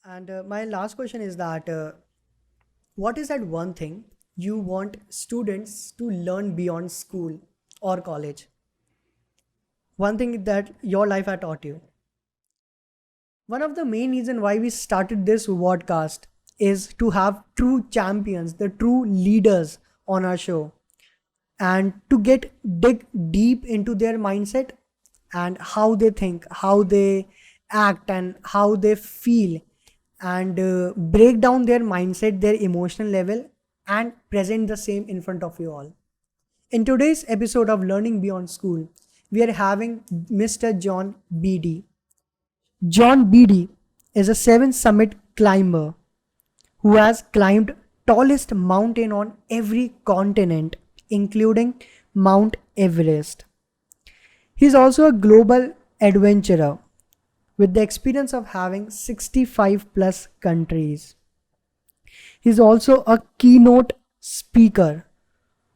And my last question is that what is that one thing you want students to learn beyond school or college? One thing that your life had taught you. One of the main reason why we started this podcast is to have true champions, the true leaders on our show, and to get dig deep into their mindset and how they think, how they act, and how they feel, and break down their mindset, their emotional level, and present the same in front of you all. In today's episode of Learning Beyond School, we are having Mr. John Beede. John Beede is a seven summit climber who has climbed tallest mountain on every continent, including Mount Everest. He is also a global adventurer with the experience of having 65 plus countries. He is also a keynote speaker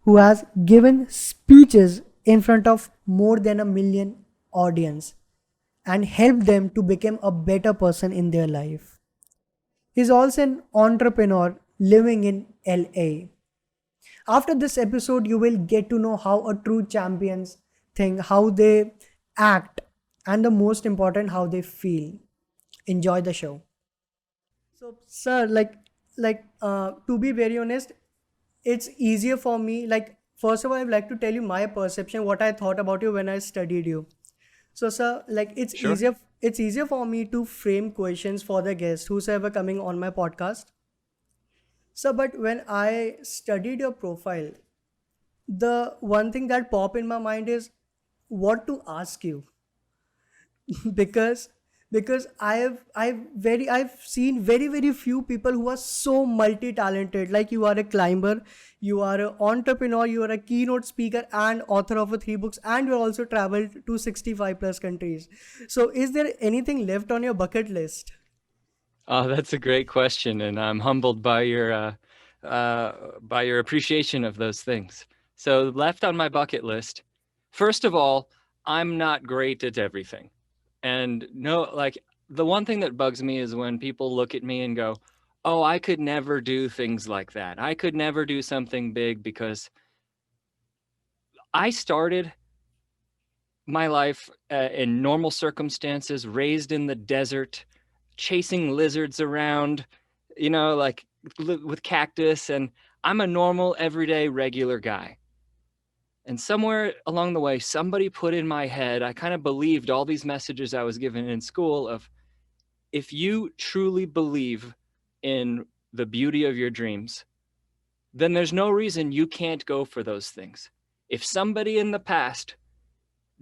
who has given speeches in front of more than a million audience and helped them to become a better person in their life. He is also an entrepreneur living in LA. After this episode, you will get to know how a true champions think, how they act, and the most important, how they feel. Enjoy the show. So, sir, to be very honest, it's easier for me. Like, first of all, I'd like to tell you my perception, what I thought about you when I studied you. So, sir, like Sure. it's easier for me to frame questions for the guests whosoever coming on my podcast. So, but when I studied your profile, the one thing that pop in my mind is what to ask you. because I've seen very few people who are so multi-talented. Like, you are a climber, you are an entrepreneur, you are a keynote speaker and author of a three books, and you also traveled to 65 plus countries. So is there anything left on your bucket list? That's a great question, and I'm humbled by your appreciation of those things. So, left on my bucket list, first of all, I'm not great at everything. And no, like the one thing that bugs me is when people look at me and go, "Oh, I could never do things like that. I could never do something big because I started my life in normal circumstances, raised in the desert, chasing lizards around, like with cactus. And I'm a normal, everyday, regular guy. And somewhere along the way, somebody put in my head, I kind of believed all these messages I was given in school of if you truly believe in the beauty of your dreams, then there's no reason you can't go for those things. If somebody in the past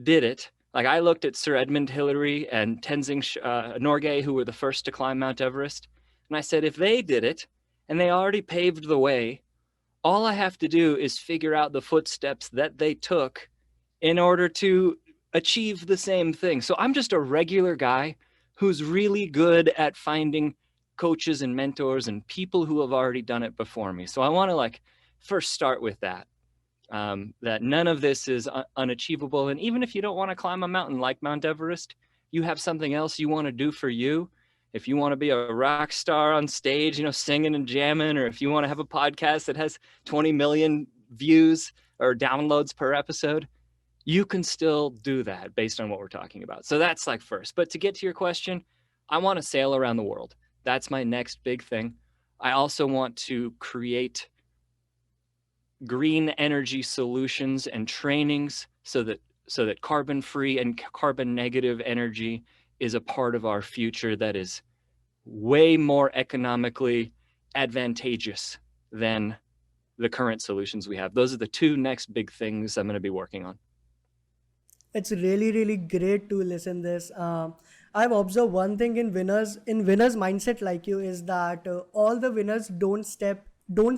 did it, like I looked at Sir Edmund Hillary and Tenzing Norgay, who were the first to climb Mount Everest, and I said, if they did it and they already paved the way, all I have to do is figure out the footsteps that they took in order to achieve the same thing. So I'm just a regular guy who's really good at finding coaches and mentors and people who have already done it before me. So I want to first start with that. That none of this is unachievable. And even if you don't want to climb a mountain like Mount Everest, you have something else you want to do for you. If you want to be a rock star on stage, singing and jamming, or if you want to have a podcast that has 20 million views or downloads per episode, you can still do that based on what we're talking about. So that's first. But to get to your question, I want to sail around the world. That's my next big thing. I also want to create green energy solutions and trainings so that carbon free and carbon negative energy is a part of our future that is way more economically advantageous than the current solutions we have. Those are the two next big things I'm going to be working on. It's really great to listen this. I've observed one thing in winners mindset like you is that all the winners don't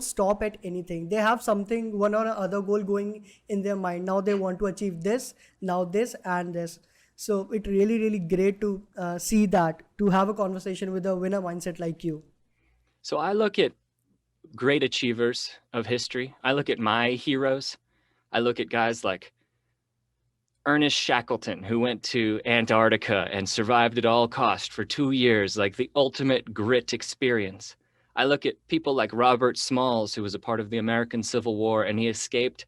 stop at anything. They have something, one or other goal going in their mind. Now they want to achieve this, now this and this. So it really great to see that, to have a conversation with a winner mindset like you. So I look at great achievers of history. I look at my heroes. I look at guys like Ernest Shackleton, who went to Antarctica and survived at all cost for 2 years, like the ultimate grit experience. I look at people like Robert Smalls, who was a part of the American Civil War, and he escaped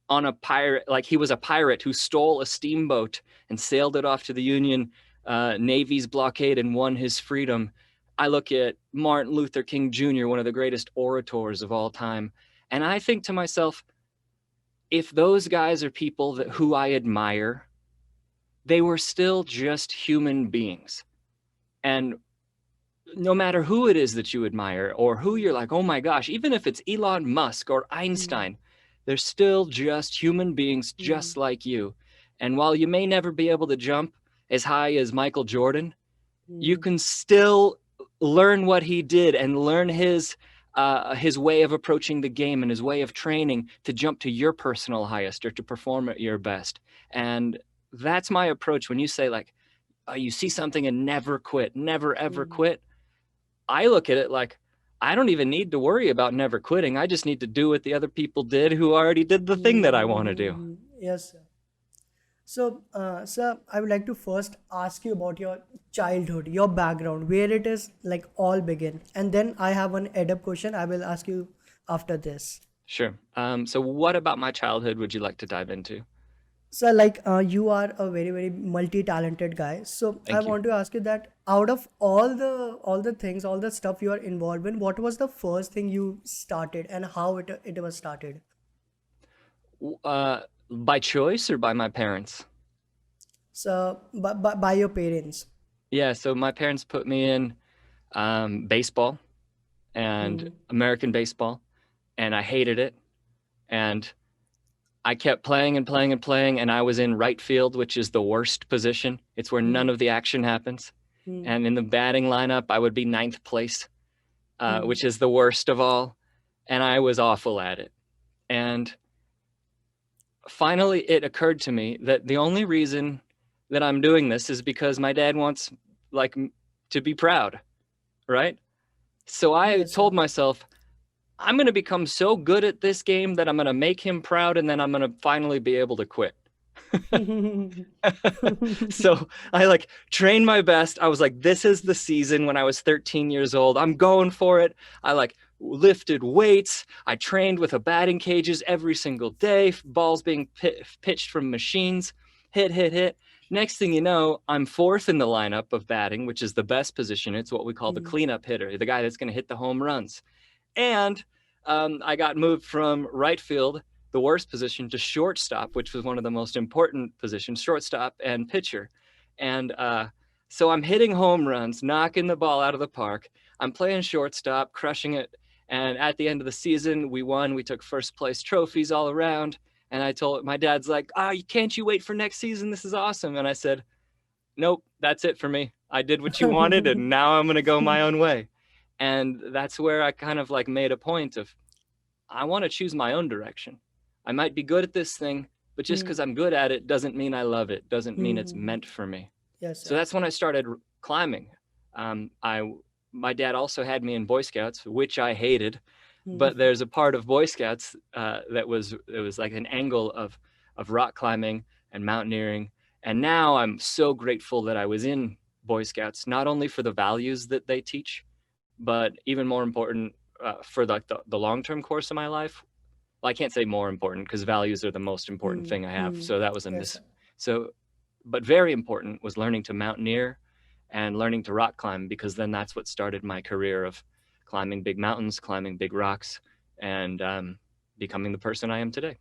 on a pirate, like he was a pirate who stole a steamboat and sailed it off to the Union Navy's blockade and won his freedom. I look at Martin Luther King Jr., one of the greatest orators of all time, and I think to myself, if those guys are people who I admire, they were still just human beings. And no matter who it is that you admire or who you're like, oh my gosh, even if it's Elon Musk or Einstein, they're still just human beings just like you. And while you may never be able to jump as high as Michael Jordan, you can still learn what he did and learn his way of approaching the game and his way of training to jump to your personal highest or to perform at your best. And that's my approach. When you say like, you see something and never quit, never ever quit, I look at it like, I don't even need to worry about never quitting. I just need to do what the other people did who already did the thing that I want to do. Yes, sir. So, sir, I would like to first ask you about your childhood, your background, where it is like all begin. And then I have one add-up question I will ask you after this. Sure. So what about my childhood would you like to dive into? So, like, you are a very, very multi-talented guy. So, I Thank you. want to ask you that out of all the things, all the stuff you are involved in, what was the first thing you started and how it was started? By choice or by my parents? So, by your parents. Yeah, so my parents put me in baseball and American baseball, and I hated it. And I kept playing and playing and playing, and I was in right field, which is the worst position. It's where none of the action happens. And in the batting lineup, I would be 9th place, which is the worst of all. And I was awful at it. And finally, it occurred to me that the only reason that I'm doing this is because my dad wants like to be proud, right? So I Yes, told sir. myself, I'm going to become so good at this game that I'm going to make him proud, and then I'm going to finally be able to quit. So I like trained my best. I was like, this is the season. When I was 13 years old, I'm going for it. I like lifted weights. I trained with a batting cages every single day, balls being pitched from machines, hit. Next thing you know, I'm 4th in the lineup of batting, which is the best position. It's what we call the cleanup hitter, the guy that's going to hit the home runs. And I got moved from right field, the worst position, to shortstop, which was one of the most important positions, shortstop and pitcher. And so I'm hitting home runs, knocking the ball out of the park. I'm playing shortstop, crushing it. And at the end of the season, we won. We took first place trophies all around. And I told my dad's like, can't you wait for next season? This is awesome. And I said, nope, that's it for me. I did what you wanted, and now I'm going to go my own way. And that's where I kind of like made a point of, I want to choose my own direction. I might be good at this thing, but just because I'm good at it doesn't mean I love it, doesn't mean it's meant for me. Yes, So sir. that's when I started climbing. My dad also had me in Boy Scouts, which I hated, but there's a part of Boy Scouts it was like an angle of rock climbing and mountaineering. And now I'm so grateful that I was in Boy Scouts, not only for the values that they teach, but even more important for the long-term course of my life. Well, I can't say more important because values are the most important thing I have. So that was a Yes, sir. but very important was learning to mountaineer and learning to rock climb, because then that's what started my career of climbing big mountains, climbing big rocks, and becoming the person I am today.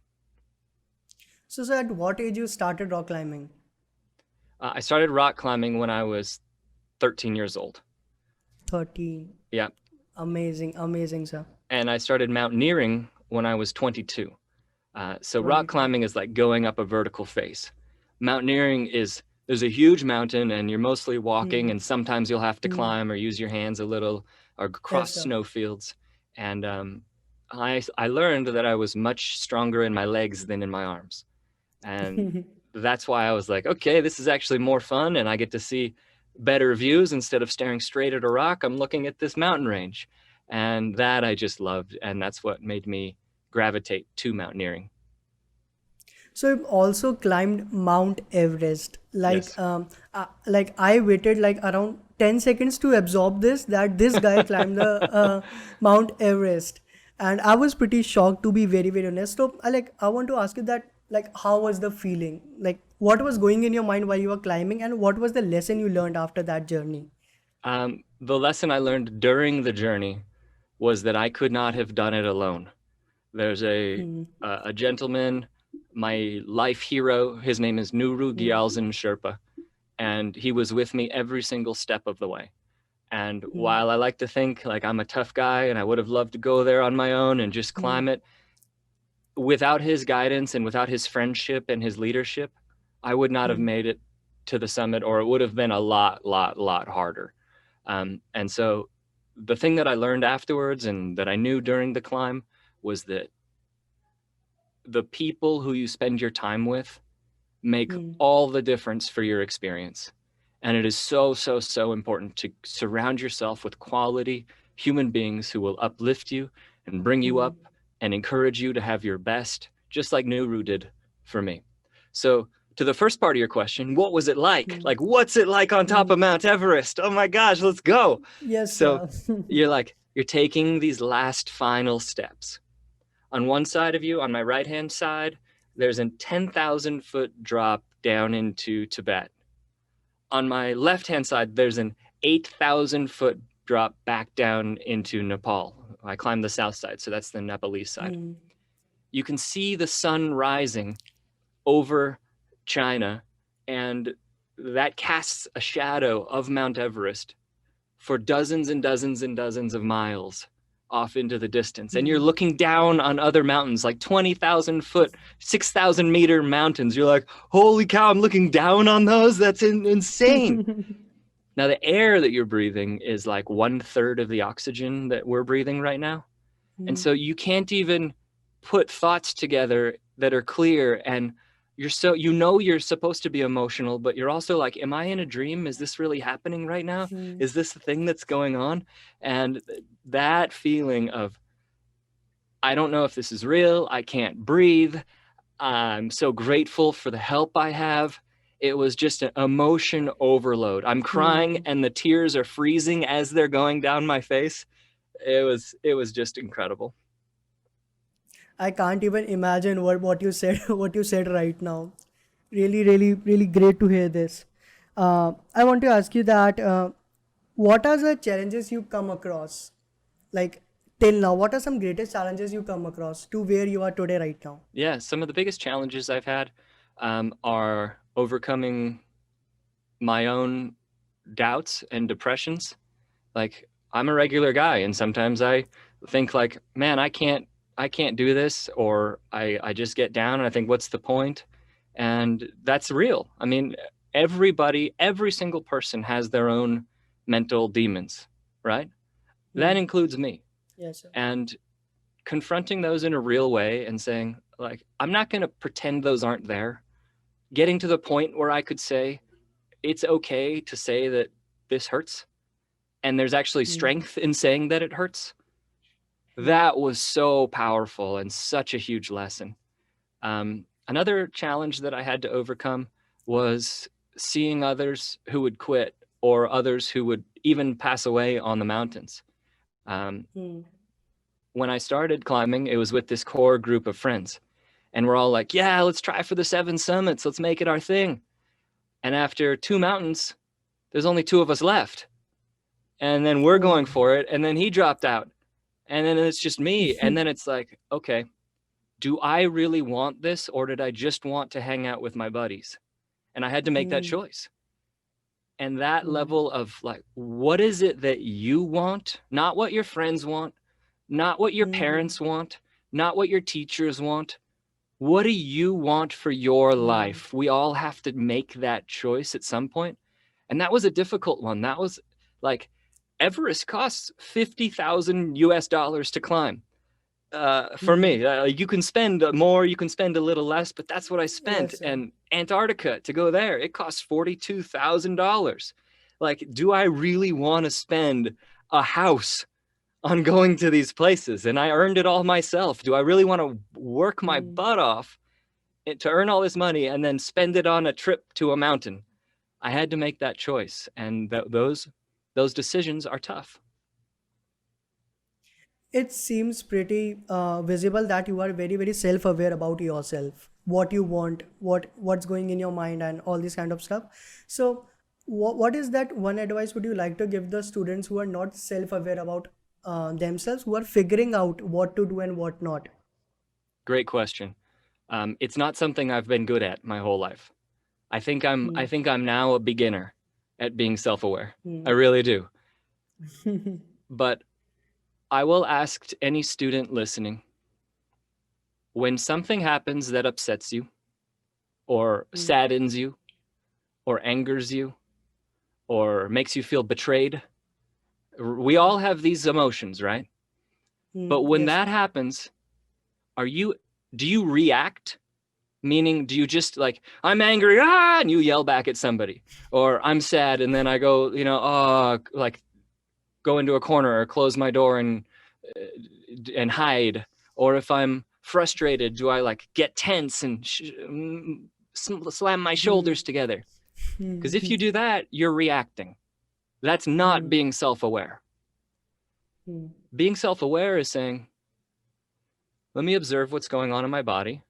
So, sir, at what age you started rock climbing? I started rock climbing when I was 13 years old. 13. Yeah. Amazing, sir. And I started mountaineering when I was 22. So rock 22. climbing is like going up a vertical face. Mountaineering is, there's a huge mountain and you're mostly walking, and sometimes you'll have to climb or use your hands a little or cross Yes, sir. snowfields. And I learned that I was much stronger in my legs than in my arms. And that's why I was like, okay, this is actually more fun, and I get to see better views. Instead of staring straight at a rock, I'm looking at this mountain range. And that I just loved. And that's what made me gravitate to mountaineering. So I've also climbed Mount Everest. Yes. Like I waited like around 10 seconds to absorb this, that this guy climbed the Mount Everest, and I was pretty shocked, to be very very honest. So I want to ask you that, like, how was the feeling? Like, what was going in your mind while you were climbing, and what was the lesson you learned after that journey? The lesson I learned during the journey was that I could not have done it alone. There's Hmm. a gentleman, my life hero. His name is Nuru Hmm. Gyaltsen Sherpa, and he was with me every single step of the way. And Hmm. while I like to think like I'm a tough guy and I would have loved to go there on my own and just Hmm. climb it, without his guidance and without his friendship and his leadership, I would not have Hmm. made it to the summit, or it would have been a lot harder. And so the thing that I learned afterwards and that I knew during the climb was that the people who you spend your time with make Hmm. all the difference for your experience. And it is so important to surround yourself with quality human beings who will uplift you and bring you Hmm. up and encourage you to have your best, just like Nuru did for me. So, to the first part of your question, what was it like? Hmm. Like, what's it like on top Hmm. of Mount Everest? Oh my gosh, let's go. Yes. So, you're taking these last final steps. On one side of you, on my right hand side, there's a 10,000 foot drop down into Tibet. On my left hand side, there's an 8,000 foot drop back down into Nepal. I climbed the south side, so that's the Nepalese side. Hmm. You can see the sun rising over China, and that casts a shadow of Mount Everest for dozens and dozens and dozens of miles off into the distance. And you're Hmm. looking down on other mountains, like 20,000 foot, 6,000 meter mountains. You're like, holy cow, I'm looking down on those. That's insane. Now, the air that you're breathing is like 1/3 of the oxygen that we're breathing right now. And Hmm. so you can't even put thoughts together that are clear. And you're supposed to be emotional, but you're also like, am I in a dream? Is this really happening right now? Hmm. Is this the thing that's going on? And that feeling of, I don't know if this is real. I can't breathe. I'm so grateful for the help I have. It was just an emotion overload. I'm crying Hmm. and the tears are freezing as they're going down my face. It was just incredible. I can't even imagine what you said what you said right now. Really, really, really great to hear this. I want to ask you that what are the challenges you come across, like till now? What are some greatest challenges you come across to where you are today right now? Yeah, some of the biggest challenges I've had are overcoming my own doubts and depressions. Like, I'm a regular guy, and sometimes I think like, man, I can't do this, or I just get down and I think, what's the point? And that's real. I mean, every single person has their own mental demons, right? That Hmm. includes me. Yes, sir. And confronting those in a real way and saying, like, I'm not going to pretend those aren't there. Getting to the point where I could say, it's okay to say that this hurts, and there's actually Hmm. strength in saying that it hurts. Hmm. That was so powerful and such a huge lesson. Another challenge that I had to overcome was seeing others who would quit, or others who would even pass away on the mountains. Um, Hmm. when I started climbing, it was with this core group of friends. And we're all like, yeah, let's try for the 7 summits. Let's make it our thing. And after 2 mountains, there's only 2 of us left. And then we're Oh. going for it. And then he dropped out. And then it's just me. And then it's like, okay, do I really want this, or did I just want to hang out with my buddies? And I had to make that Hmm. choice. And that Hmm. level of like, what is it that you want? Not what your friends want, not what your Hmm. parents want, not what your teachers want. What do you want for your Hmm. life? We all have to make that choice at some point. And that was a difficult one. That was like, Everest costs 50,000 US dollars to climb. For Hmm. me, you can spend more, you can spend a little less, but that's what I spent. Yes, sir. And Antarctica, to go there, it costs $42,000. Like, do I really want to spend a house on going to these places? And I earned it all myself. Do I really want to work my Hmm. butt off to earn all this money and then spend it on a trip to a mountain. I had to make that choice, and those decisions are tough. It seems pretty visible that you are very very self-aware about yourself, what you want, what's going in your mind, and all this kind of stuff. So what is that one advice would you like to give the students who are not self-aware about themselves, who are figuring out what to do and what not? Great question. It's not something I've been good at my whole life. I think I'm now a beginner at being self-aware. I really do. But I will ask any student listening, when something happens that upsets you, or saddens you, or angers you, or makes you feel betrayed, we all have these emotions, right? But when Yes. that happens, do you react? Meaning, do you just like, I'm angry, and you yell back at somebody? Or I'm sad, and then I go, like go into a corner or close my door and hide? Or if I'm frustrated, do I like get tense and slam my shoulders together? Because if you do that, you're reacting. That's not being self-aware. Being self-aware is saying, let me observe what's going on in my body,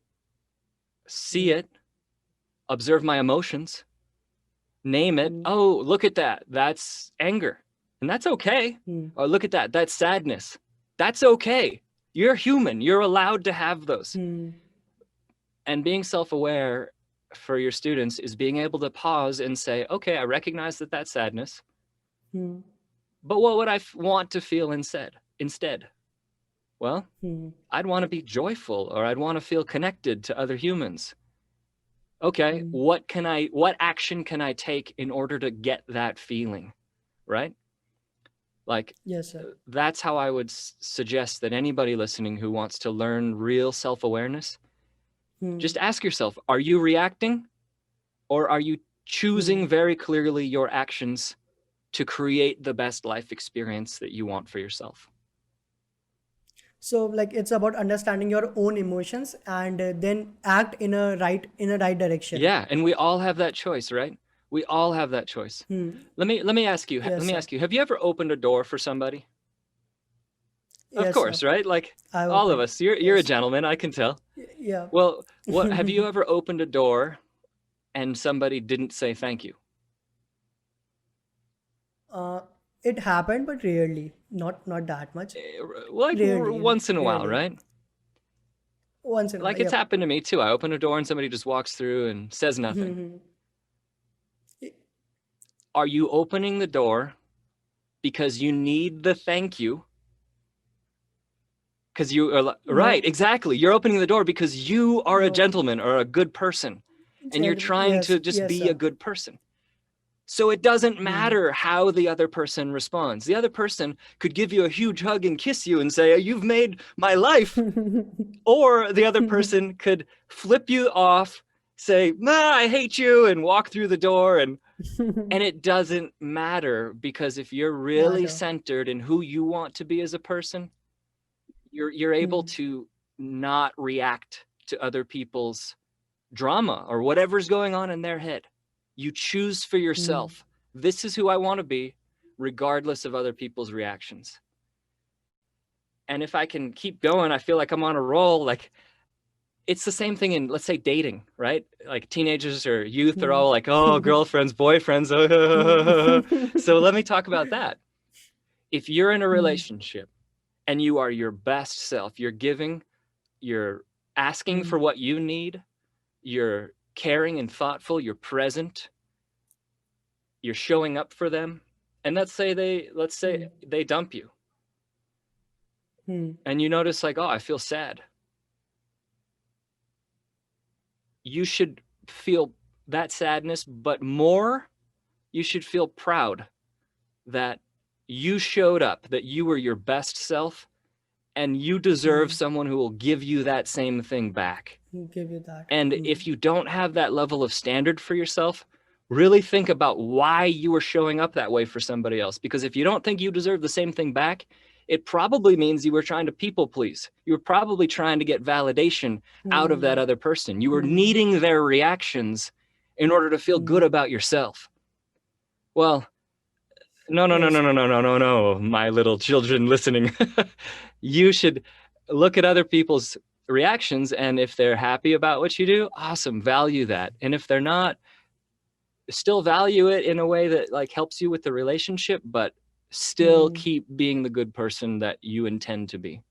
see it, observe my emotions, name it. Oh, look at that. That's anger. And that's okay. Or look at that. That's sadness. That's okay. You're human. You're allowed to have those. And being self-aware for your students is being able to pause and say, okay, I recognize that that's sadness. But what would I want to feel instead? Well, I'd want to be joyful, or I'd want to feel connected to other humans. Okay, what action can I take in order to get that feeling, right? Like, Yes, sir. That's how I would suggest that anybody listening who wants to learn real self-awareness, just ask yourself, are you reacting, or are you choosing very clearly your actions to create the best life experience that you want for yourself? So like it's about understanding your own emotions and then act in a right direction. Yeah, and we all have that choice, right? We all have that choice. Let me ask you. Yes, sir. Have you ever opened a door for somebody? Of Yes, course, sir. right? Like I all of opened. us. You're a Yes. gentleman, I can tell. Yeah. Well, what have you ever opened a door and somebody didn't say thank you? It happened, but rarely. Not that much. Like Rarely, once in a while, rarely. right? Once in a Like while. it's Yep. happened to me too. I open a door and somebody just walks through and says nothing. Are you opening the door because you need the thank you? Because you are right, No. exactly. You're opening the door because you are a No. gentleman or a good person, and you're trying Yes. to just Yes, be a sir. good person. So it doesn't matter how the other person responds. The other person could give you a huge hug and kiss you and say, you've made my life. Or the other person could flip you off, say, nah, I hate you, and walk through the door. And it doesn't matter, because if you're really Matter. centered in who you want to be as a person, you're able to not react to other people's drama or whatever's going on in their head. You choose for yourself. This is who I want to be, regardless of other people's reactions. And if I can keep going, I feel like I'm on a roll. Like, it's the same thing in, let's say, dating, right? Like teenagers or youth are all like, oh, girlfriends, boyfriends. So let me talk about that. If you're in a relationship and you are your best self, you're giving, you're asking for what you need, you're caring and thoughtful, you're present, you're showing up for them, and let's say they dump you, and you notice like, oh, I feel sad. You should feel that sadness, but more, you should feel proud that you showed up, that you were your best self, and you deserve someone who will give you that same thing back. Give you that. And if you don't have that level of standard for yourself, really think about why you are showing up that way for somebody else. Because if you don't think you deserve the same thing back, it probably means you were trying to people please. You were probably trying to get validation out of that other person. You were needing their reactions in order to feel good about yourself. Well, no, my little children listening. You should look at other people's reactions, and if they're happy about what you do, awesome, value that. And if they're not, still value it in a way that like helps you with the relationship, but still keep being the good person that you intend to be.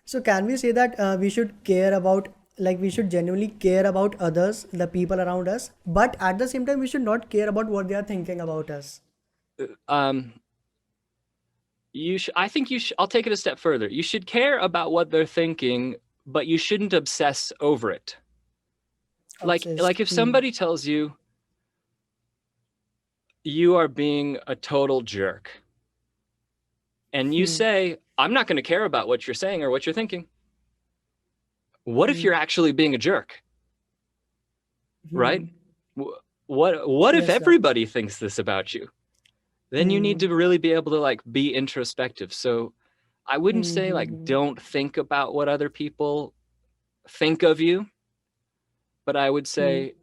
So can we say that we should care about, like we should genuinely care about others, the people around us, but at the same time we should not care about what they are thinking about us? I think you should, I'll take it a step further. You should care about what they're thinking, but you shouldn't obsess over it. Like if somebody tells you you are being a total jerk, and you say, I'm not going to care about what you're saying or what you're thinking. What if you're actually being a jerk? Right? What if everybody thinks this about you? Then you need to really be able to like be introspective. So I wouldn't say like don't think about what other people think of you, but I would say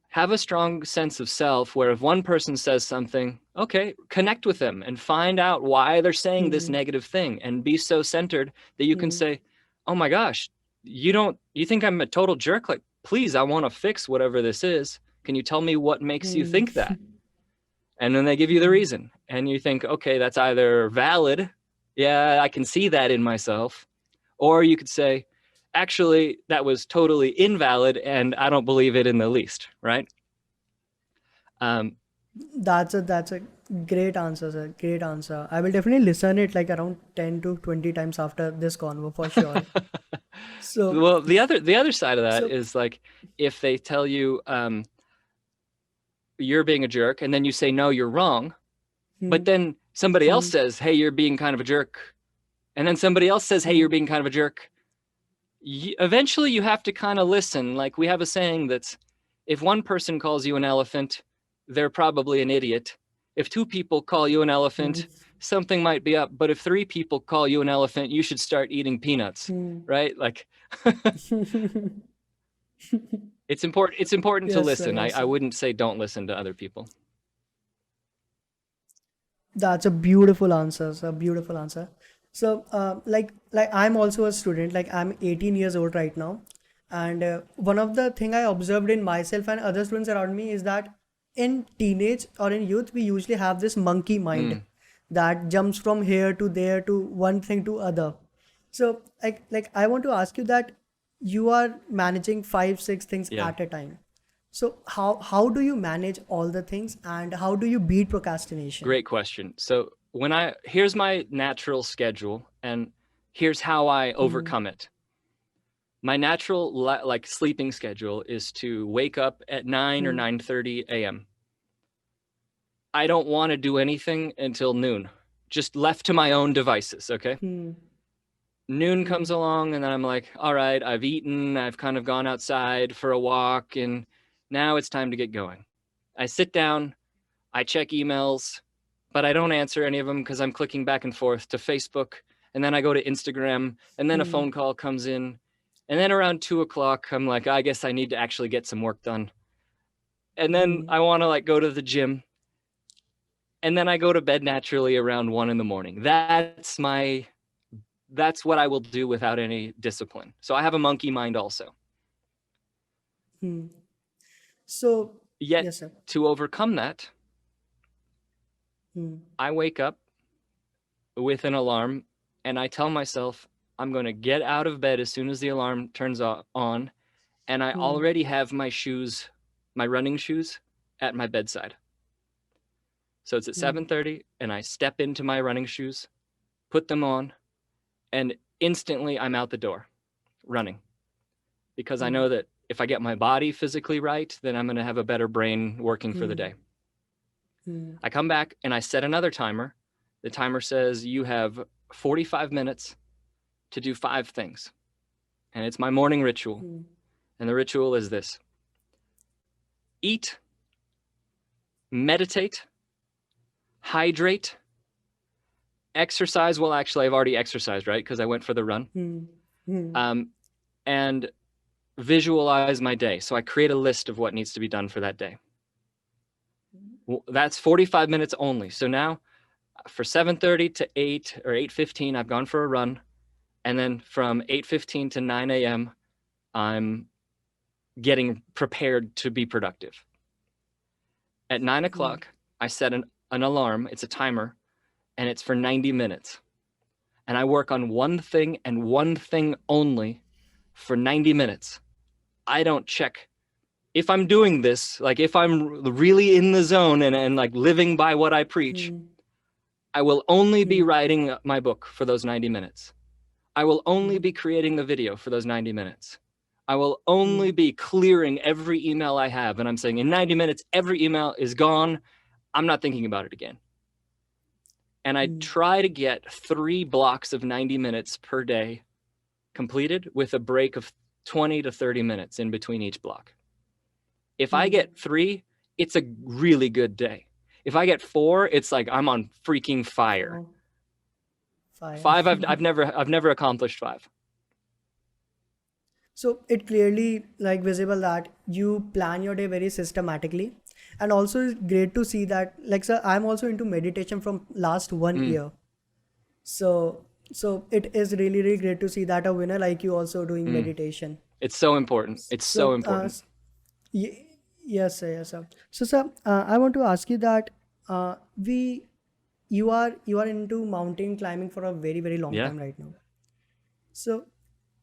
have a strong sense of self where if one person says something, okay, connect with them and find out why they're saying this negative thing, and be so centered that you can say, oh my gosh, you think I'm a total jerk? Like, please, I want to fix whatever this is. Can you tell me what makes you think that? And then they give you the reason, and you think, okay, that's either valid. Yeah, I can see that in myself. Or you could say, actually, that was totally invalid and I don't believe it in the least, right? That's a great answer, sir. Great answer. I will definitely listen it like around 10 to 20 times after this convo for sure. So well, the other side of that is like if they tell you you're being a jerk, and then you say no, you're wrong, but then somebody else says, hey, you're being kind of a jerk, and then somebody else says, hey, you're being kind of a jerk. Eventually you have to kind of listen. Like we have a saying that's, if one person calls you an elephant, they're probably an idiot. If two people call you an elephant, something might be up. But if three people call you an elephant, you should start eating peanuts, right? Like it's important to listen. I wouldn't say don't listen to other people. that's a beautiful answer, sir. Beautiful answer. So like I'm also a student. Like I'm 18 years old right now, and one of the thing I observed in myself and other students around me is that in teenage or in youth we usually have this monkey mind that jumps from here to there to one thing to other. So like I want to ask you that you are managing 5 6 things at a time. So how do you manage all the things, and how do you beat procrastination? Great question. So here's my natural schedule, and here's how I overcome it. My natural like sleeping schedule is to wake up at 9 or 9:30 a.m. I don't want to do anything until noon, just left to my own devices, okay? Noon comes along, and then I'm like, all right, I've eaten, I've kind of gone outside for a walk, and now it's time to get going. I sit down, I check emails, but I don't answer any of them because I'm clicking back and forth to Facebook, and then I go to Instagram, and then a phone call comes in, and then around 2:00, I'm like, I guess I need to actually get some work done. And then I want to like go to the gym, and then I go to bed naturally around 1 a.m. That's what I will do without any discipline. So I have a monkey mind also. So Yet yes, sir. to overcome that, I wake up with an alarm, and I tell myself I'm going to get out of bed as soon as the alarm turns on, and I already have my shoes, my running shoes, at my bedside. So it's at 7:30, and I step into my running shoes, put them on, and instantly I'm out the door running, because I know that if I get my body physically right, then I'm going to have a better brain working for the day. I come back and I set another timer. The timer says you have 45 minutes to do 5 things. And it's my morning ritual. And the ritual is this: eat, meditate, hydrate, exercise. Well, actually, I've already exercised, right? Because I went for the run. And visualize my day. So I create a list of what needs to be done for that day. That's 45 minutes only. So now for 7:30 to 8 or 8:15, I've gone for a run. And then from 8:15 to 9 a.m., I'm getting prepared to be productive. At 9 o'clock, I set an alarm. It's a timer, and it's for 90 minutes. And I work on one thing and one thing only for 90 minutes. I don't check if I'm doing this, like if I'm really in the zone and like living by what I preach. I will only be writing my book for those 90 minutes. I will only be creating the video for those 90 minutes. I will only be clearing every email I have. And I'm saying in 90 minutes, every email is gone. I'm not thinking about it again. And I try to get 3 blocks of 90 minutes per day completed with a break of 20 to 30 minutes in between each block. If I get 3, it's a really good day. If I get 4, it's like I'm on freaking fire. 5, I've never accomplished 5. So it clearly like visible that you plan your day very systematically, and also it's great to see that like sir, I'm also into meditation from last 1 year. So it is really great to see that a winner like you also doing meditation. It's so important. It's so important. Yes sir. So sir, I want to ask you that you are into mountain climbing for a very long time right now. So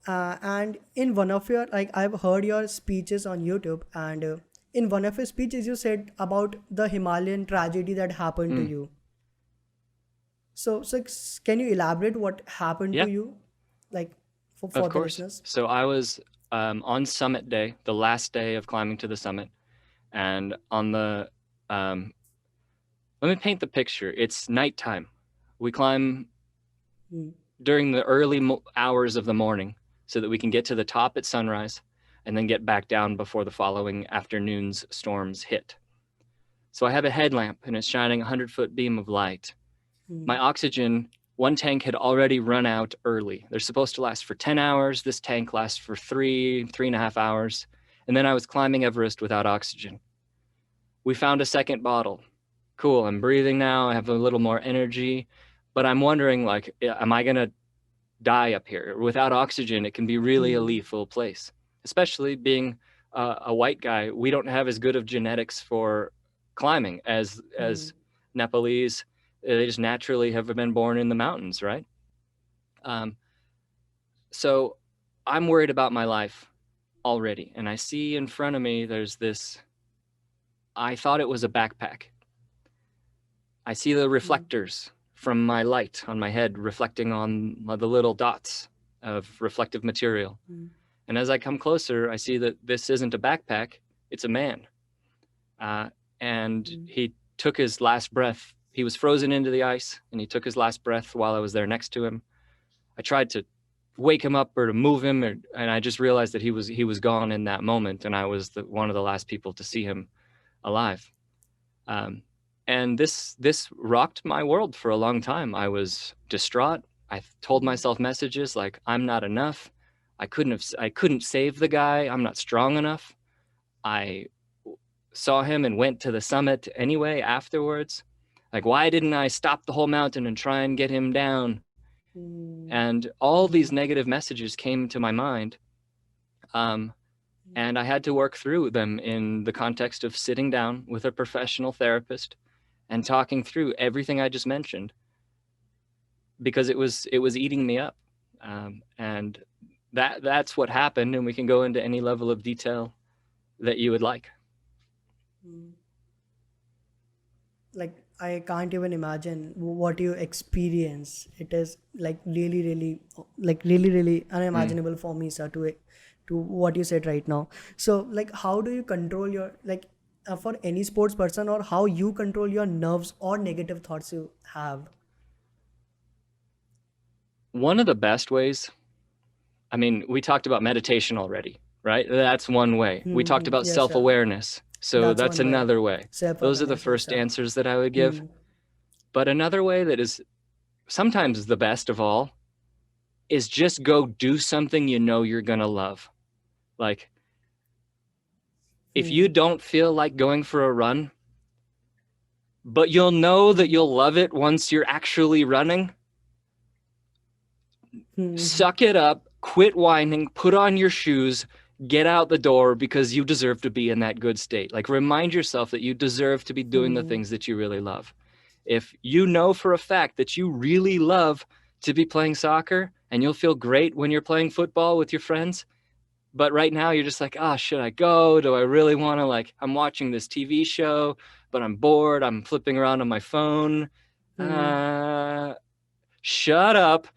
and in one of your, like I've heard your speeches on YouTube, and in one of your speeches you said about the Himalayan tragedy that happened to you. So can you elaborate what happened to you, like for Of the course. listeners? So I was on summit day, the last day of climbing to the summit, and on the let me paint the picture. It's nighttime. We climb during the early hours of the morning so that we can get to the top at sunrise and then get back down before the following afternoon's storms hit. So I have a headlamp and it's shining a 100-foot beam of light. My oxygen, one tank had already run out early. They're supposed to last for 10 hours. This tank lasts for 3.5 hours. And then I was climbing Everest without oxygen. We found a second bottle. Cool, I'm breathing now. I have a little more energy. But I'm wondering, like, am I going to die up here? Without oxygen, it can be really a lethal place. Especially being a white guy, we don't have as good of genetics for climbing as Nepalese. They just naturally have been born in the mountains, right? So I'm worried about my life already. And I see in front of me, there's this, I thought it was a backpack. I see the reflectors from my light on my head reflecting on the little dots of reflective material. And as I come closer, I see that this isn't a backpack, it's a man. And he took his last breath. He was frozen into the ice and he took his last breath while I was there next to him. I tried to wake him up or to move him, and I just realized that he was gone in that moment, and I was one of the last people to see him alive. And this rocked my world for a long time. I was distraught. I told myself messages like, I'm not enough. I couldn't save the guy. I'm not strong enough. I saw him and went to the summit anyway afterwards. Like, why didn't I stop the whole mountain and try and get him down? And all these negative messages came to my mind. And I had to work through them in the context of sitting down with a professional therapist and talking through everything I just mentioned, because it was eating me up. And that's what happened. And we can go into any level of detail that you would like. Like, I can't even imagine what you experience. It is like really unimaginable for me, sir, to what you said right now. So like, how do you control your, like, for any sports person, or how you control your nerves or negative thoughts you have? One of the best ways, I mean, we talked about meditation already, right? That's one way. We talked about Yes, self-awareness. So that's one way. another way. Those are the Self-awareness, first yes, sir. answers that I would give. But another way that is sometimes the best of all is just go do something you know you're gonna love. Like, if you don't feel like going for a run, but you'll know that you'll love it once you're actually running, suck it up, quit whining, put on your shoes, get out the door, because you deserve to be in that good state. Like, remind yourself that you deserve to be doing the things that you really love. If you know for a fact that you really love to be playing soccer and you'll feel great when you're playing football with your friends, but right now you're just like, oh, should I go? Do I really want to, like, I'm watching this TV show, but I'm bored. I'm flipping around on my phone. Shut up,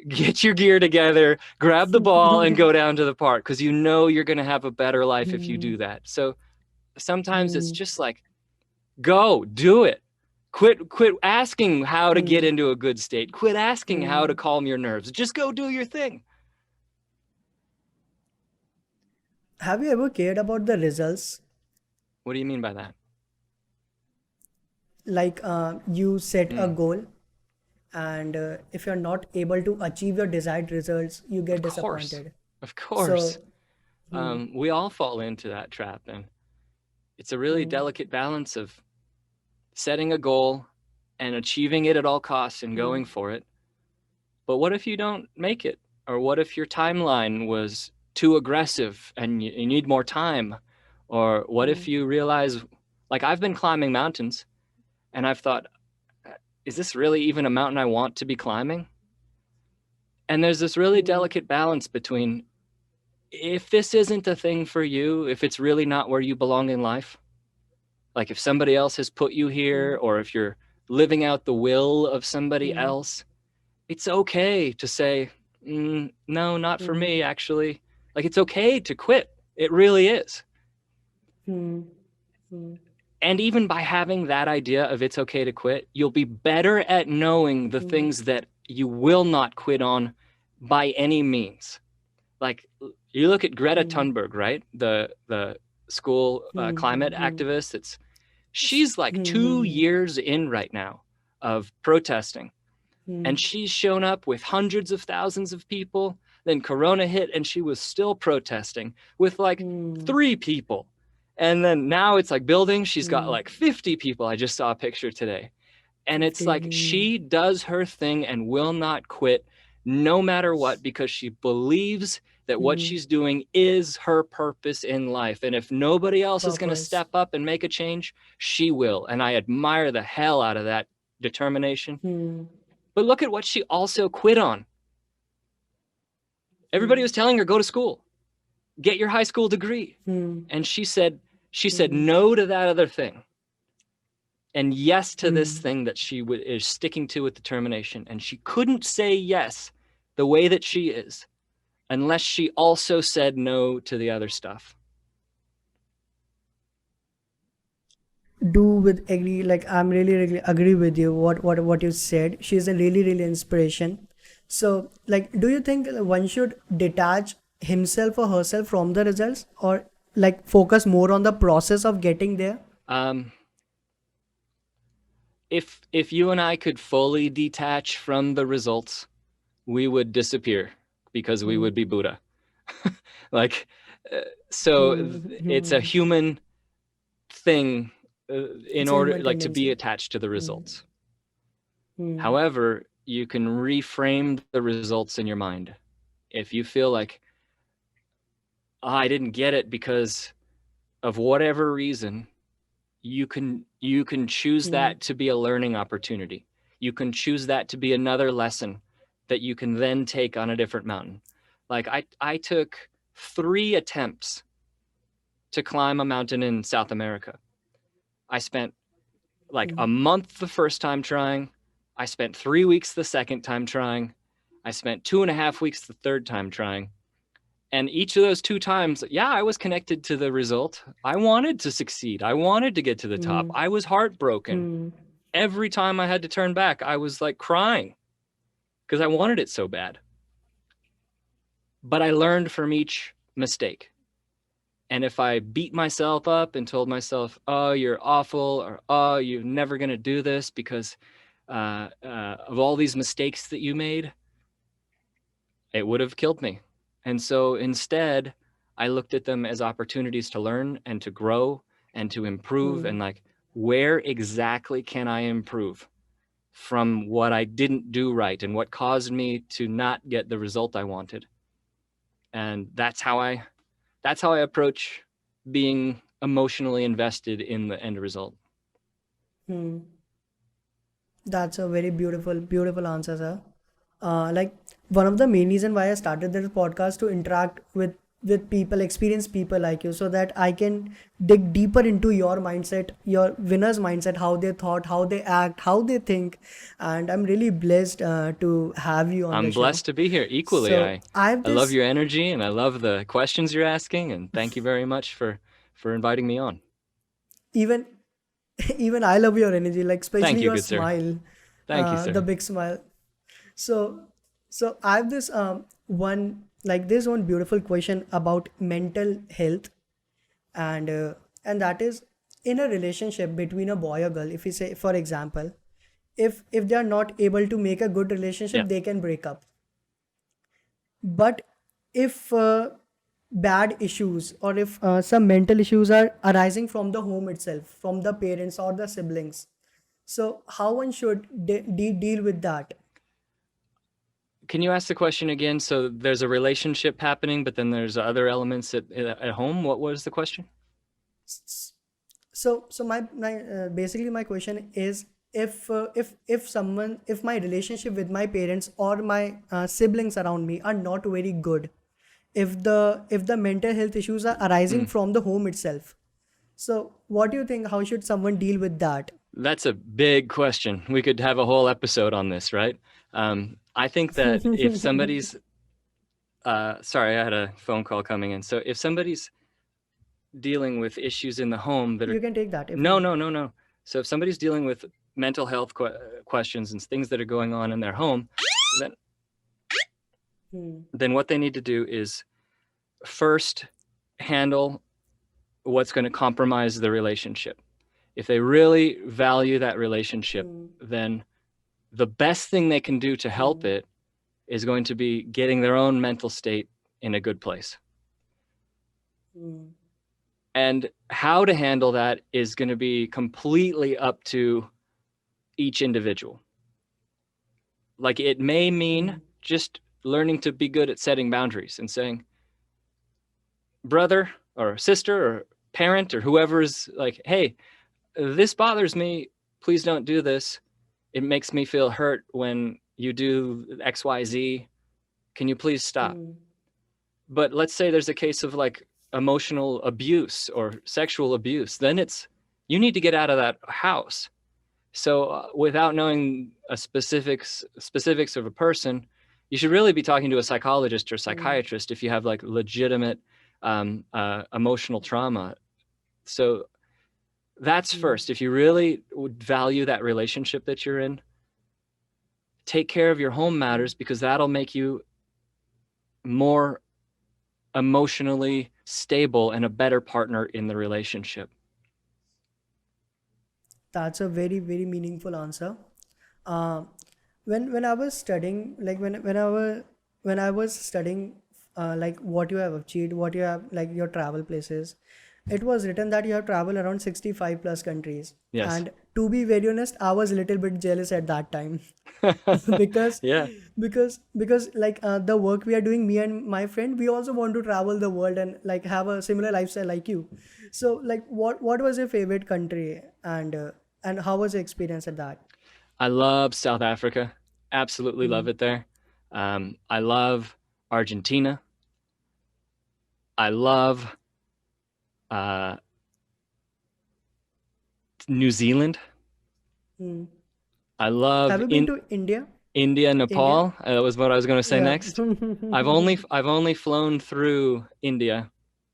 get your gear together, grab the ball and go down to the park, because you know you're going to have a better life if you do that. So sometimes it's just like, go do it. Quit asking how to get into a good state. Quit asking how to calm your nerves. Just go do your thing. Have you ever cared about the results? What do you mean by that? Like you set a goal, and if you're not able to achieve your desired results, you get disappointed. Of course. So, We all fall into that trap, and it's a really delicate balance of setting a goal and achieving it at all costs and going for it. But what if you don't make it? Or what if your timeline was too aggressive and you need more time? Or what if you realize, like, I've been climbing mountains and I've thought, is this really even a mountain I want to be climbing? And there's this really delicate balance between, if this isn't a thing for you, if it's really not where you belong in life, like if somebody else has put you here, or if you're living out the will of somebody else, it's okay to say, no, not for me, actually. Like, it's okay to quit. It really is. And even by having that idea of it's okay to quit, you'll be better at knowing the things that you will not quit on by any means. Like, you look at Greta Thunberg, right? The school climate activist. She's like 2 years in right now of protesting. And she's shown up with hundreds of thousands of people. Then Corona hit and she was still protesting with like 3 people. And then now it's like building. She's got like 50 people. I just saw a picture today. And it's like, she does her thing and will not quit no matter what, because she believes that what she's doing is her purpose in life. And if nobody else is going to step up and make a change, she will. And I admire the hell out of that determination. But look at what she also quit on. Everybody was telling her, go to school, get your high school degree. And she said no to that other thing, and yes to this thing that she is sticking to with determination. And she couldn't say yes the way that she is unless she also said no to the other stuff. do with agree, like I'm really agree with you what you said. She's a really inspiration. So like, do you think one should detach himself or herself from the results, or like focus more on the process of getting there? If you and I could fully detach from the results, we would disappear, because we would be Buddha. Like, it's a human thing in order, like, to be attached to the results. However, you can reframe the results in your mind. If you feel like, I didn't get it because of whatever reason, you can choose that to be a learning opportunity. You can choose that to be another lesson that you can then take on a different mountain. Like, I took 3 attempts to climb a mountain in South America. I spent like a month the first time trying. I spent 3 weeks the second time trying. I spent 2.5 weeks the third time trying. And each of those 2 times, I was connected to the result. I wanted to succeed. I wanted to get to the top. I was heartbroken. Every time I had to turn back, I was like crying because I wanted it so bad. But I learned from each mistake. And if I beat myself up and told myself, oh, you're awful, or oh, you're never going to do this because of all these mistakes that you made, it would have killed me. And so instead, I looked at them as opportunities to learn and to grow and to improve. And like, where exactly can I improve from what I didn't do right and what caused me to not get the result I wanted? And that's how I approach being emotionally invested in the end result. Hmm. That's a very beautiful, beautiful answer, sir. Like one of the main reason why I started this podcast to interact with people, experienced people like you, so that I can dig deeper into your mindset, your winner's mindset, how they thought, how they act, how they think, and I'm really blessed to have you on the I'm show. blessed to be here. Equally, So I have I love this your energy and I love the questions you're asking. And thank you very much for inviting me on. even even I love your energy, like Thank especially you, your good sir. smile, Thank you, the sir. big smile. So, so I have this this one beautiful question about mental health, and that is, in a relationship between a boy or girl. If we say, for example, if they are not able to make a good Yeah. relationship, they can break up. But if bad issues, or if some mental issues are arising from the home itself, from the parents or the siblings, so how one should deal with that? Can you ask the question again? So there's a relationship happening, but then there's other elements at home. What was the question? So my basically my question is, if someone, if my relationship with my parents or my siblings around me are not very good, if the mental health issues are arising Mm. from the home itself, so what do you think, how should someone deal with that? That's a big question. We could have a whole episode on this, right? I think that if somebody's, sorry, I had a phone call coming in. So if somebody's dealing with issues in the home that are, You can take that if you no, want. no, no, no. So if somebody's dealing with mental health questions and things that are going on in their home, then what they need to do is first handle what's going to compromise the relationship. If they really value that relationship, then the best thing they can do to help it is going to be getting their own mental state in a good place. And how to handle that is going to be completely up to each individual. Like, it may mean just learning to be good at setting boundaries and saying, brother or sister or parent or whoever's like, hey, this bothers me. Please don't do this. It makes me feel hurt when you do XYZ. Can you please stop? But let's say there's a case of like emotional abuse or sexual abuse. Then it's, you need to get out of that house. So without knowing a specifics of a person, you should really be talking to a psychologist or psychiatrist if you have like legitimate emotional trauma. So that's first. If you really would value that relationship that you're in, take care of your home matters, because that'll make you more emotionally stable and a better partner in the relationship. That's a very, very meaningful answer. Uh, when I was studying, like when I was studying, like what you have achieved, what you have, like your travel places, it was written that you have traveled around 65 plus countries. Yes. And to be very honest, I was a little bit jealous at that time. because Yeah. because like the work we are doing, me and my friend, we also want to travel the world and like have a similar lifestyle like you. So like what was your favorite country, and how was your experience at that? I love South Africa. Absolutely love it there. I love Argentina. I love New Zealand. I love Have you been to India? India, India? Nepal. That was what I was going to say Yeah. next. I've only flown through India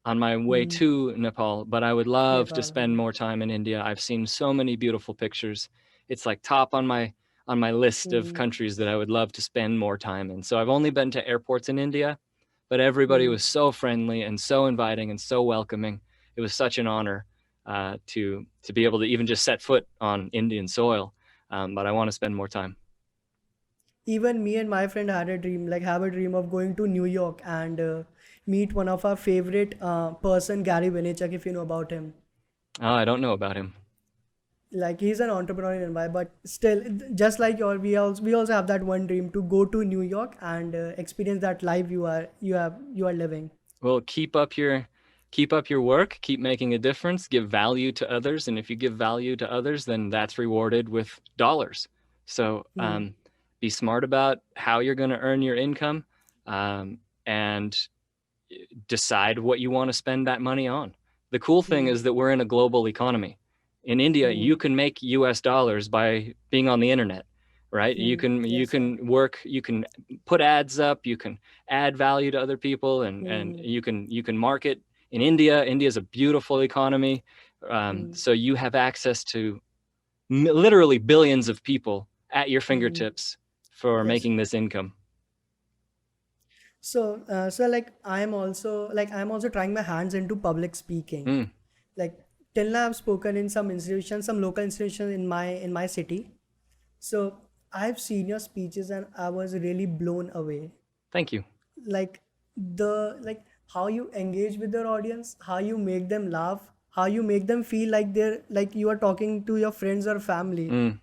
on my way to Nepal, but I would love to Nepal. spend more time in India. I've seen so many beautiful pictures. It's like top on my list of countries that I would love to spend more time in. So I've only been to airports in India, but everybody was so friendly and so inviting and so welcoming. It was such an honor to be able to even just set foot on Indian soil. but I want to spend more time. Even me and my friend had a dream, like have a dream of going to New York and meet one of our favorite person, Gary Vaynerchuk, if you know about him. Oh, I don't know about him. Like he's an entrepreneur in Mumbai, but still, just like your, we also have that one dream to go to New York and experience that life you are living. Well, keep up your work, keep making a difference, give value to others, and if you give value to others, then that's rewarded with dollars. So Hmm. be smart about how you're going to earn your income, and decide what you want to spend that money on. The cool thing Hmm. is that we're in a global economy. In India, you Hmm. can make US dollars by being on the internet, right? You Hmm. can Yes, sir. work, you can put ads up, you can add value to other people, and Hmm. you can market in India. India is a beautiful economy. Hmm. So you have access to literally billions of people at your Hmm. fingertips for Yes. making this income. So I'm also trying my hands into public speaking. Mm, Like till now I've spoken in some institutions, some local institutions in my city. So I've seen your speeches and I was really blown away. thank you. Like like how you engage with your audience, how you make them laugh, how you make them feel like they're like you are talking to your friends or family. Mm,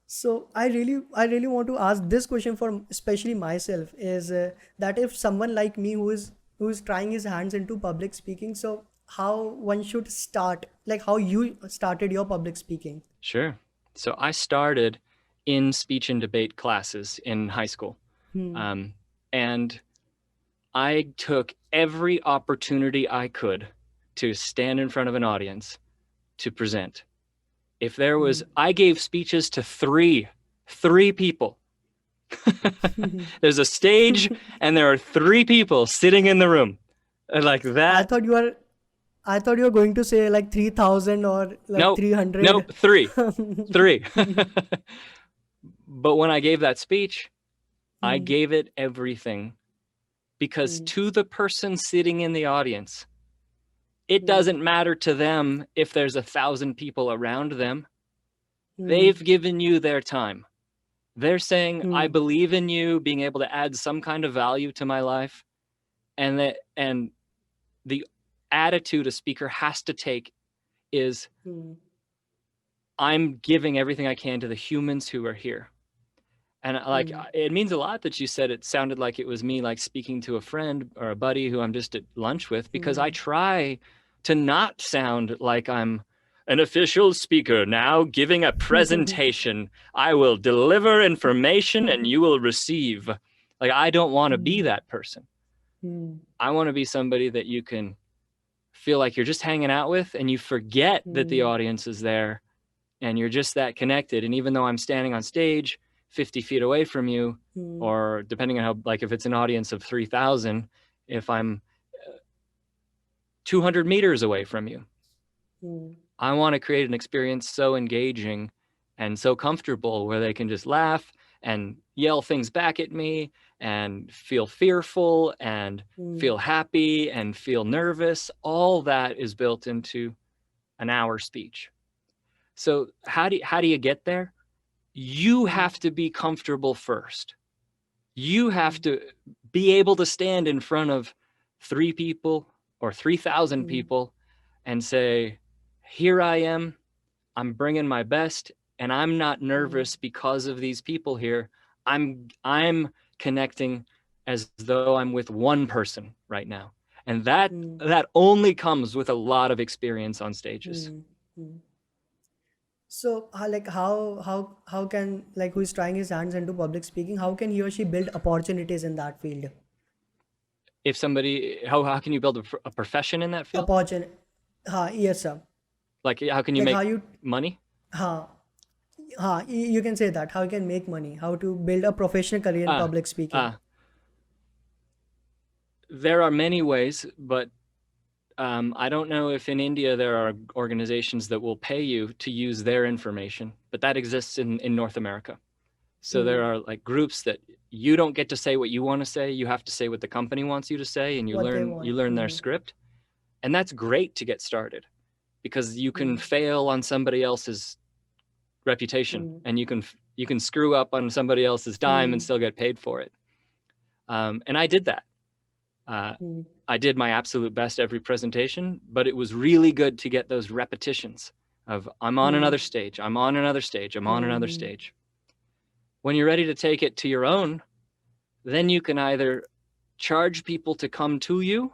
So I really want to ask this question for especially myself is that if someone like me who is trying his hands into public speaking, so how one should start, like how you started your public speaking. sure. So I started in speech and debate classes in high school. Hmm. And I took every opportunity I could to stand in front of an audience to present. If there was, I gave speeches to three people. There's a stage and there are three people sitting in the room. And like I that. thought you were I thought you were going to say like 3,000 or like Nope. 300. Nope. Three. But when I gave that speech, I Hmm. gave it everything, because Hmm. to the person sitting in the audience, it Hmm. doesn't matter to them if there's 1,000 people around them. Hmm. They've given you their time. They're saying, I Hmm. believe in you being able to add some kind of value to my life. And the attitude a speaker has to take is, Hmm. I'm giving everything I can to the humans who are here. And like, Hmm. it means a lot that you said it sounded like it was me, like speaking to a friend or a buddy who I'm just at lunch with, because I Hmm. try to not sound like I'm an official speaker now giving a presentation. I will deliver information and you will receive. Like, I don't want to be Hmm. that person. Hmm. I want to be somebody that you can feel like you're just hanging out with and you forget that the Hmm. audience is there and you're just that connected. And even though I'm standing on stage 50 feet away from you, Hmm. or depending on how, like if it's an audience of 3,000, if I'm 200 meters away from you, Hmm. I want to create an experience so engaging and so comfortable where they can just laugh and yell things back at me and feel fearful and Hmm. feel happy and feel nervous. All that is built into an hour speech. So how do you get there? You Hmm. have to be comfortable first. You Hmm. have to be able to stand in front of 3 people or 3,000 Hmm. people and say, here I am, I'm bringing my best, and I'm not Hmm. nervous because of these people here. I'm connecting as though I'm with one person right now. And Hmm. that only comes with a lot of experience on stages. Hmm. Hmm. So, how can like who is trying his hands into public speaking? How can he or she build opportunities in that field? If somebody, how can you build a profession in that field? Opportunity. Yes, sir. Like, how can you Like how make you, money? ha, you can say that. How you can make money? How to build a professional career in Ah, public speaking? ah, there are many ways, but I don't know if in India there are organizations that will pay you to use their information, but that exists in North America. So there Hmm. are like groups that you don't get to say what you want to say. You have to say what the company wants you to say, and What they you want. learn their Hmm. script. And that's great to get started, because you can Hmm. fail on somebody else's reputation, and you can screw up on somebody else's dime and still get paid for it. And I did that. I did my absolute best every presentation, but it was really good to get those repetitions of I'm on another stage, I'm on another stage, I'm on another stage. When you're ready to take it to your own, then you can either charge people to come to you.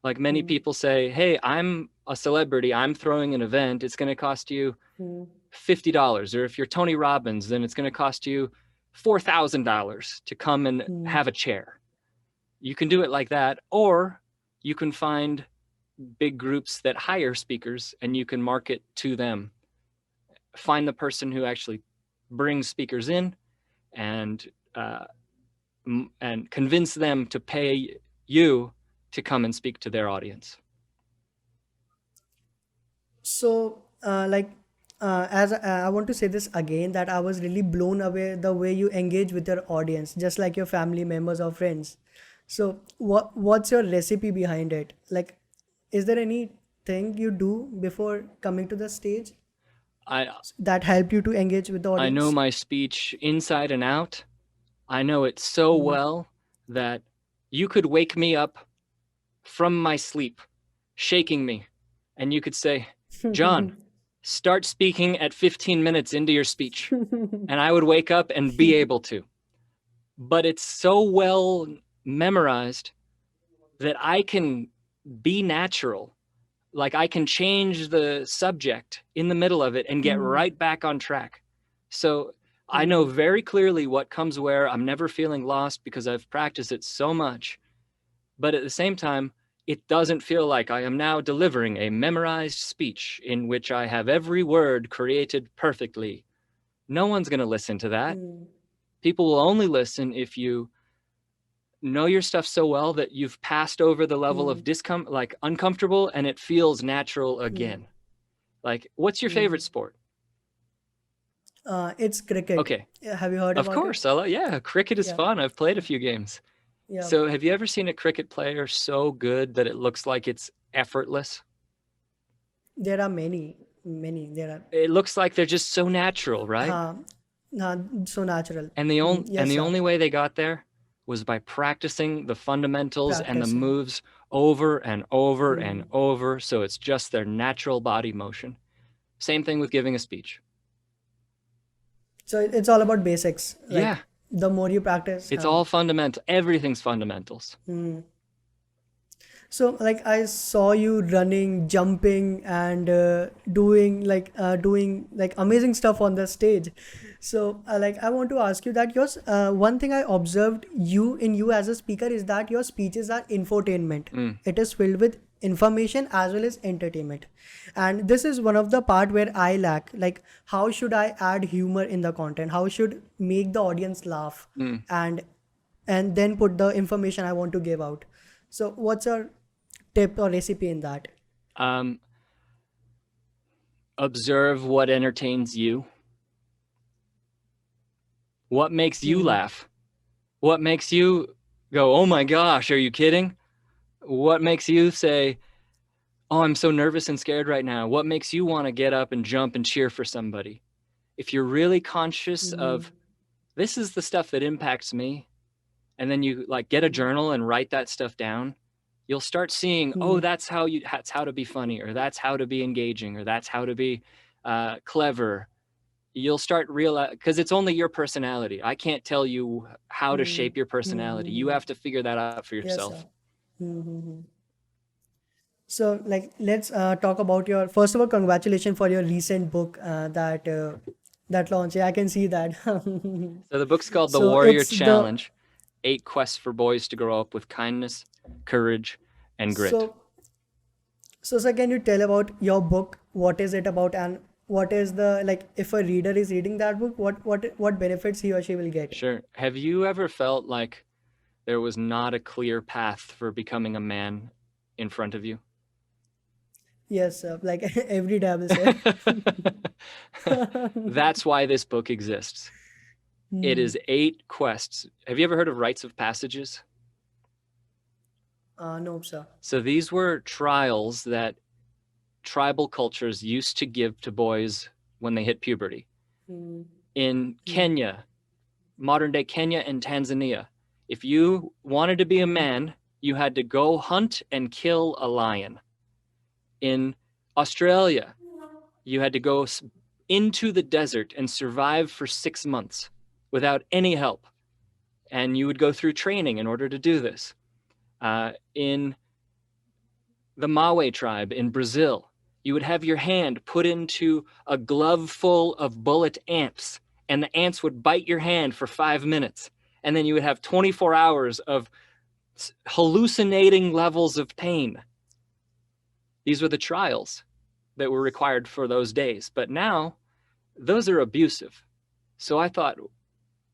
Like many people say, hey, I'm a celebrity, I'm throwing an event, it's going to cost you $50. Or if you're Tony Robbins, then it's going to cost you $4,000 to come and have a chair. You can do it like that, or you can find big groups that hire speakers and you can market to them. Find the person who actually brings speakers in and convince them to pay you to come and speak to their audience. So, as I want to say this again, that I was really blown away the way you engage with your audience, just like your family members or friends. So, what's your recipe behind it? Like, is there anything you do before coming to the stage that help you to engage with the I know audience? my speech inside and out. I know it so well that you could wake me up from my sleep, shaking me, and you could say, John, start speaking at 15 minutes into your speech. And I would wake up and be able to. But it's so well memorized that I can be natural. Like I can change the subject in the middle of it and get right back on track. So I know very clearly what comes where. I'm never feeling lost because I've practiced it so much. But at the same time, it doesn't feel like I am now delivering a memorized speech in which I have every word created perfectly. No one's going to listen to that. People will only listen if you know your stuff so well that you've passed over the level of like uncomfortable, and it feels natural again. Like, what's your favorite sport? It's cricket. Okay. Have you heard Of about it? course. Yeah, cricket is fun. I've played a few games. Yeah. So have you ever seen a cricket player so good that it looks like it's effortless? There are many. There are It looks like they're just so natural, right? so natural. And the Yes, sir. only way they got there was by practicing the fundamentals and the Practicing. moves over and over and over, so it's just their natural body motion. Same thing with giving a speech. So it's all about basics. Like, Yeah. The more you practice. It's all fundamental. Everything's fundamentals. So like I saw you running, jumping, and doing like amazing stuff on the stage. So like I want to ask you that yours one thing I observed you as a speaker is that your speeches are infotainment. It is filled with information as well as entertainment, and this is one of the part where I lack. Like, how should I add humor in the content? How should make the audience laugh and then put the information I want to give out? So what's your tip or recipe in that? Observe what entertains you. What makes you laugh? What makes you go, oh my gosh, are you kidding? What makes you say, oh, I'm so nervous and scared right now? What makes you want to get up and jump and cheer for somebody? If you're really conscious of, this is the stuff that impacts me, and then you like get a journal and write that stuff down, you'll start seeing, oh, that's how to be funny, or that's how to be engaging, or that's how to be clever. You'll start realizing, because it's only your personality. I can't tell you how to shape your personality. You have to figure that out for yourself. Yes, so like let's talk about your, first of all, congratulations for your recent book that launched. Yeah, I can see that. So the book's called The So Warrior it's the- Challenge, 8 quests for boys to grow up with kindness, courage, and grit. So sir, can you tell about your book? What is it about, and what is the, like, if a reader is reading that book, what benefits he or she will get? Sure. Have you ever felt like there was not a clear path for becoming a man in front of you? Yes, sir. Like every day I will say. That's why this book exists. It is 8 quests. Have you ever heard of rites of passages? No, sir. So these were trials that tribal cultures used to give to boys when they hit puberty. In Kenya, modern day Kenya and Tanzania, if you wanted to be a man, you had to go hunt and kill a lion. In Australia, you had to go into the desert and survive for 6 months without any help. And you would go through training in order to do this. In the Mawe tribe in Brazil, you would have your hand put into a glove full of bullet ants, and the ants would bite your hand for 5 minutes. And then you would have 24 hours of hallucinating levels of pain. These were the trials that were required for those days. But now, those are abusive. So I thought,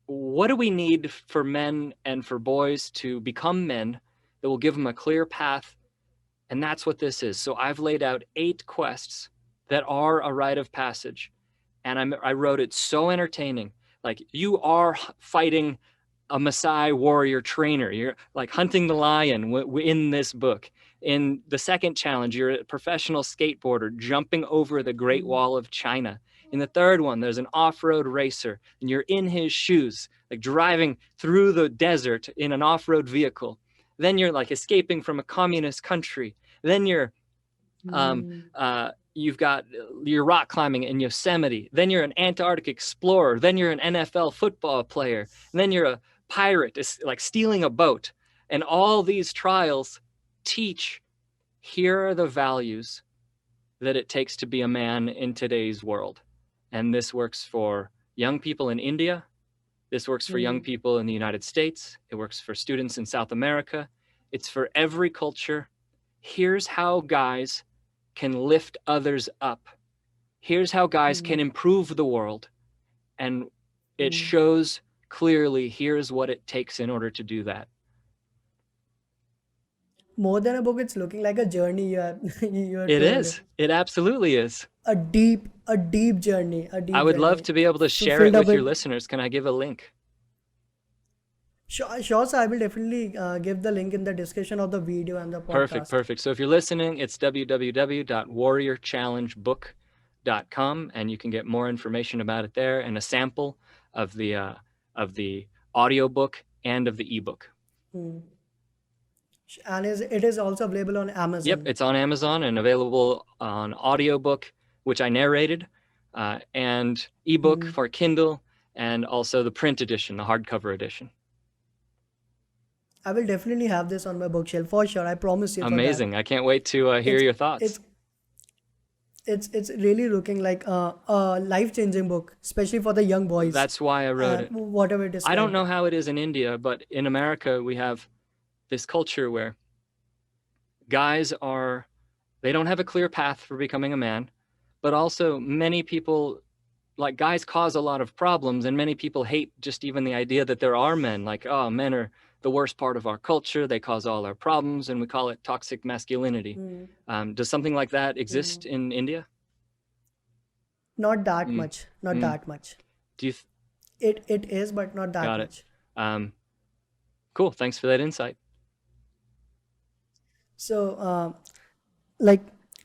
what do we need for men and for boys to become men that will give them a clear path? And that's what this is. So I've laid out 8 quests that are a rite of passage. And I wrote it so entertaining. Like, you are fighting a Maasai warrior trainer. You're like hunting the lion in this book. In the second challenge, you're a professional skateboarder jumping over the Great Wall of China. In the third one, there's an off-road racer, and you're in his shoes, like driving through the desert in an off-road vehicle. Then you're like escaping from a communist country. Then you're you've got your rock climbing in Yosemite. Then you're an Antarctic explorer. Then you're an NFL football player. And then you're a pirate, like stealing a boat. And all these trials teach, here are the values that it takes to be a man in today's world. And this works for young people in India. This works for young people in the United States. It works for students in South America. It's for every culture. Here's how guys can lift others up. Here's how guys can improve the world. And it shows clearly, here's what it takes in order to do that. More than a book, it's looking like a journey you are It told. is. It absolutely is. A deep journey. A deep I would love journey. to be able to So share it filled up with your with listeners. Can I give a link? sure, sir. I will definitely give the link in the description of the video and the Perfect, podcast. perfect. So if you're listening, it's www.warriorchallengebook.com, and you can get more information about it there and a sample of the audiobook and of the ebook. And it is also available on Amazon. Yep, it's on Amazon and available on audiobook, which I narrated, and ebook for Kindle, and also the print edition, the hardcover edition. I will definitely have this on my bookshelf for sure. I promise you for that. Amazing. I can't wait to hear It's your thoughts. it's really looking like a life-changing book, especially for the young boys. That's why I wrote it. Whatever it is. I don't know how it is in India, but in America, we have this culture where guys they don't have a clear path for becoming a man, but also many people, like, guys cause a lot of problems, and many people hate just even the idea that there are men. Like, oh, men are the worst part of our culture. They cause all our problems, and we call it toxic masculinity. Does something like that exist in India? Not that much. Not that much. Do you? It is, but not that Got much. it. Cool. Thanks for that insight. So,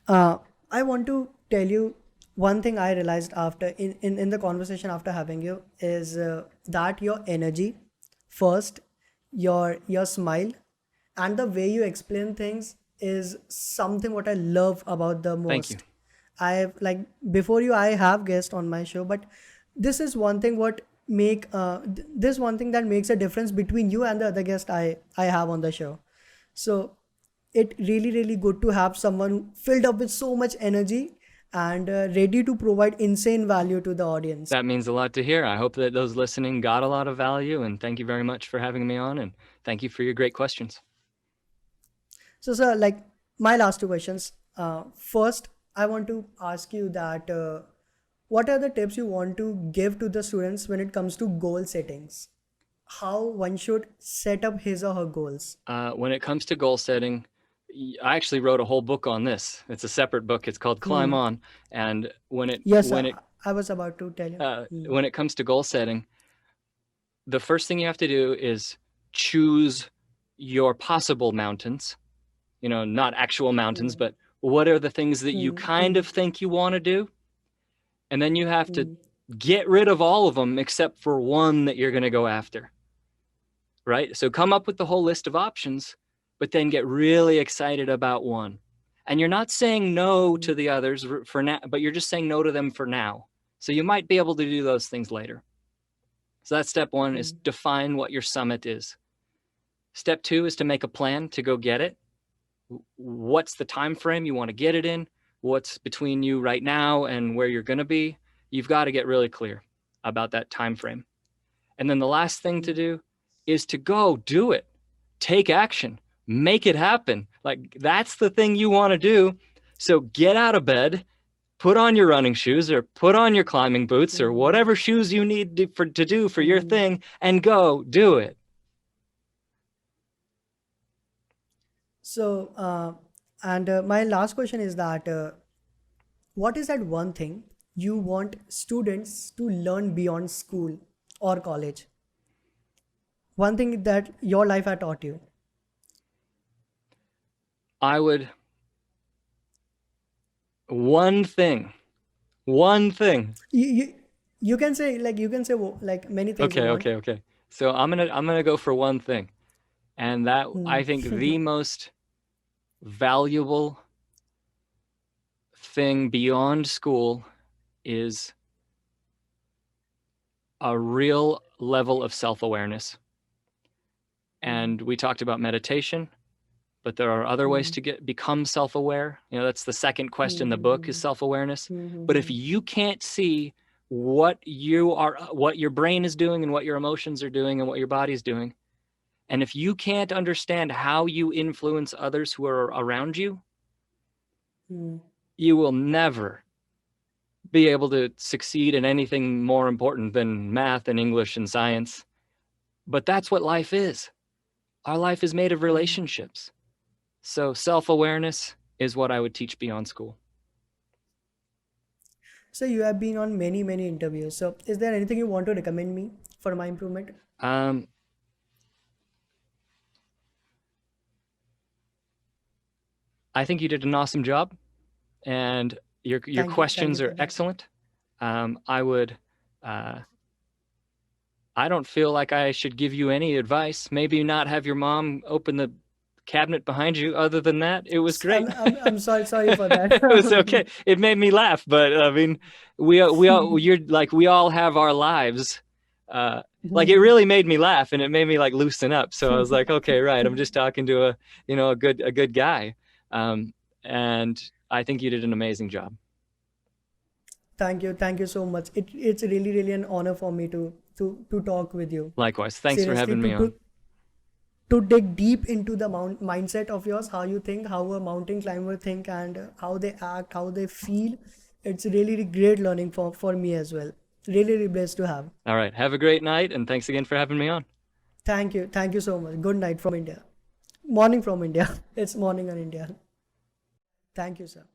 I want to tell you one thing I realized after in the conversation after having you is that your energy, first, your smile, and the way you explain things is something what I love about the most. Thank you. Before you, I have guests on my show, but this is one thing this one thing that makes a difference between you and the other guest I have on the show. So it really good to have someone filled up with so much energy and ready to provide insane value to the audience. That means a lot to hear. I hope that those listening got a lot of value, and thank you very much for having me on, and thank you for your great questions. So, sir, my last 2 questions. First, I want to ask you that what are the tips you want to give to the students when it comes to goal settings? How one should set up his or her goals? When it comes to goal setting, I actually wrote a whole book on this. It's a separate book. It's called Climb On. And Yes, sir. I was about to tell you. when it comes to goal setting, the first thing you have to do is choose your possible mountains. Not actual mountains, but what are the things that you kind of think you want to do? And then you have to get rid of all of them except for one that you're going to go after, right? So come up with the whole list of options, but then get really excited about one. And you're not saying no to the others for now, but you're just saying no to them for now. So you might be able to do those things later. So that's step one, is define what your summit is. Step two is to make a plan to go get it. What's the time frame you want to get it in? What's between you right now and where you're going to be? You've got to get really clear about that time frame. And then the last thing to do is to go do it. Take action. Make it happen. Like, that's the thing you want to do. So get out of bed, put on your running shoes or put on your climbing boots or whatever shoes you need to do for your thing, and go do it. So, my last question is that what is that one thing you want students to learn beyond school or college? One thing that your life had taught you. I would, one thing. You can say like many things. Okay. So I'm gonna go for one thing, and that I think the most valuable thing beyond school is a real level of self-awareness. And we talked about meditation, but there are other ways to become self-aware. You know, that's the second quest in the book, is self-awareness. But if you can't see what your brain is doing and what your emotions are doing and what your body's doing, and if you can't understand how you influence others who are around you, you will never be able to succeed in anything more important than math and English and science. But that's what life is. Our life is made of relationships. So self-awareness is what I would teach beyond school. So you have been on many interviews. So is there anything you want to recommend me for my improvement? I think you did an awesome job, and your questions are excellent. I don't feel like I should give you any advice. Maybe not have your mom open the cabinet behind you. Other than that, it was great. I'm sorry for that. It was okay. It made me laugh, but I mean, we all have our lives. Like, it really made me laugh, and it made me like loosen up. So I was like, okay, right. I'm just talking to a good guy. And I think you did an amazing job. Thank you so much. It's really an honor for me to talk with you. Likewise. Thanks for having me on. To dig deep into the mindset of yours, how you think, how a mountain climber think, and how they act, how they feel. It's really great learning for me as well. Really blessed to have. All right. Have a great night, and thanks again for having me on. Thank you so much. Good night from India. Morning from India. It's morning in India. Thank you, sir.